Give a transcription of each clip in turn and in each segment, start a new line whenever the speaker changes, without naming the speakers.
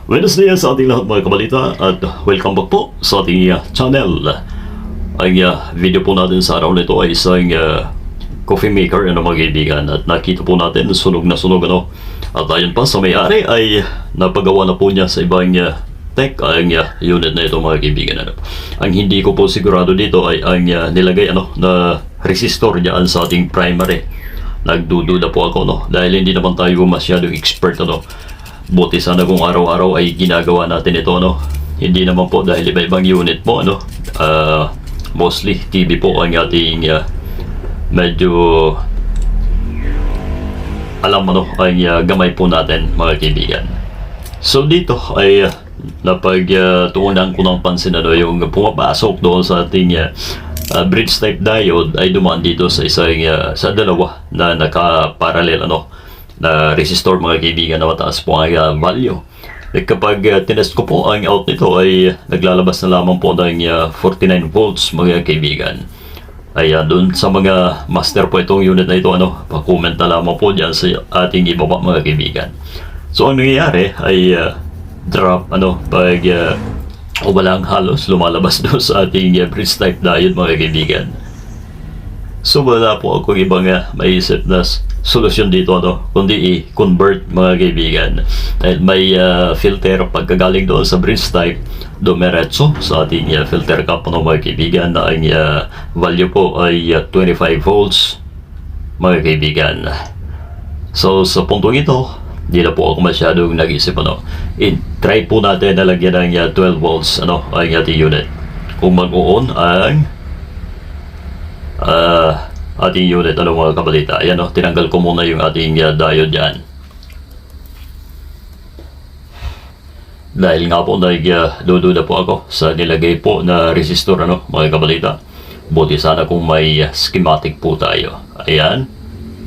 Buenos dias sa ating lahat mga kabalita at welcome back po sa ating channel. Ang video po natin sa araw na ito ay isang coffee maker mga kaibigan, at nakita po natin sunog na sunog at ayon pa sa may-ari ay napagawa na po niya sa ibang tech ang unit na ito mga kaibigan. Ang hindi ko po sigurado dito ay ang nilagay na resistor diyan sa ating primary. Nagdududa po ako dahil hindi naman tayo masyadong expert buti sana kung araw-araw ay ginagawa natin ito hindi naman po dahil iba-ibang unit po mostly TV po ang ating medyo alam ang gamay po natin mga kaibigan. So dito ay napagtuunan ko ng pansin yung pumapasok doon sa ating bridge type diode ay dumaan dito sa isang sa dalawa na naka-parallel na resistor mga kaibigan na mataas po ang value. Kapag tinest ko po ang out nito ay naglalabas na lamang po ng 49 volts mga kaibigan. Ay doon sa mga master po itong unit na ito pa-comment na lamang po dyan sa ating ibaba mga kaibigan. So ang nangyayari ay drop pag walang halos lumalabas doon sa ating bridge type diode mga kaibigan. So wala po akong ibang maisip na solusyon dito kundi i-convert mga kaibigan. Dahil may filter pagkagaling doon sa bridge type dumiretso sa ating filter cap mga kaibigan na ang value po ay 25 volts mga kaibigan. So sa puntong ito hindi na po ako masyadong nag-isip try po natin na lagyan ng 12 volts ang ating unit. Kung mag-on ang ating unit mga kabalita. Ayan tinanggal ko muna yung ating diode dyan. Dahil nga po nagdududa po ako sa nilagay po na resistor mga kabalita. Buti sana kung may schematic po tayo. Ayan.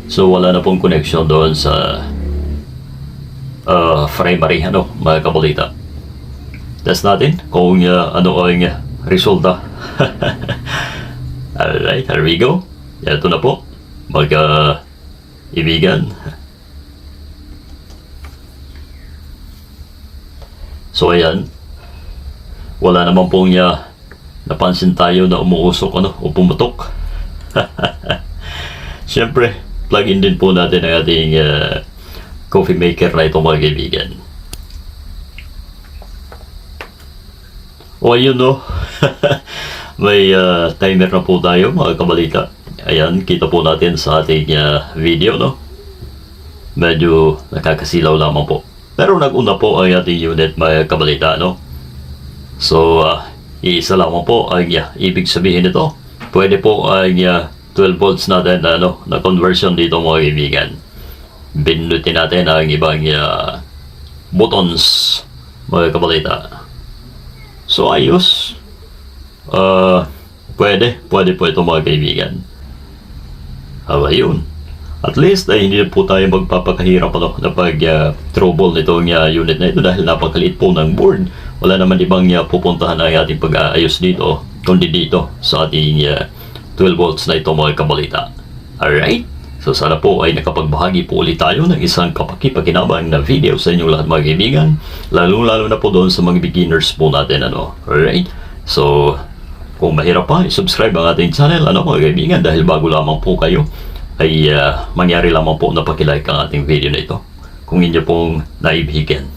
So wala na pong connection doon sa primary mga kabalita. Test natin kung ano ang resulta. Alright, here we go. Ito na po mga ibigan. So ayan, wala naman pong napansin tayo na umuusok o pumutok. Siyempre plug-in din po natin ang ating coffee maker na ito mga kaibigan. O ayun may timer na po tayo mga kabalita. Ayan, kita po natin sa ating video medyo nakakasilaw lamang po, pero nag-una po ang ating unit mga kabalita So iisa lamang po ang ibig sabihin nito. Pwede po ang 12 volts natin na conversion dito mga kaibigan. Binutin natin ang ibang buttons mga kabalita. So ayos. Pwede po ito mga kaibigan. Ayun. At least ay hindi po tayo magpapakahirap na pag trouble nitong unit na ito dahil napakaliit po ng board. Wala naman ibang pupuntahan ang ating pag-aayos dito kundi dito sa ating 12 volts na ito mga kabalita. Alright? So sana po ay nakapagbahagi po ulit tayo ng isang kapaki-pakinabang na video sa inyong lahat mga kaibigan. Lalo na po doon sa mga beginners po natin Alright? So kung mahirap pa, i-subscribe ang ating channel mga kaibigan dahil bago lamang po kayo ay mangyari lamang po na pakilike ang ating video na ito kung inyo pong naibigan.